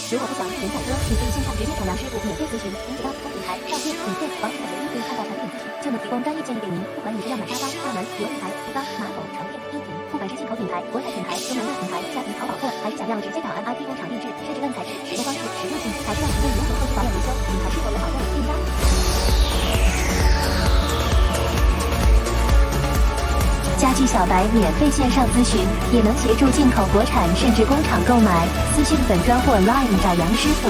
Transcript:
如果不想被人宰割，你可以线上直接找杨师傅免费咨询，您只要从品牌、照片、影片、网址的唯一可以看到产品资讯，就能提供专业建议给您。不管你是要买沙发、大门、游泳台、浴缸、马桶、床垫、衣服，不管是进口品牌、国产品牌、中南亚品牌、家庭淘宝客，还是想要直接找 FRP 工厂定制，设置烂材质、使用方式、实用性，还是要询问如何后期保养维修，品牌是否有保证店家。家具小白免费线上咨询，也能协助进口国产甚至工厂购买。私讯粉专或 Line 找杨师傅。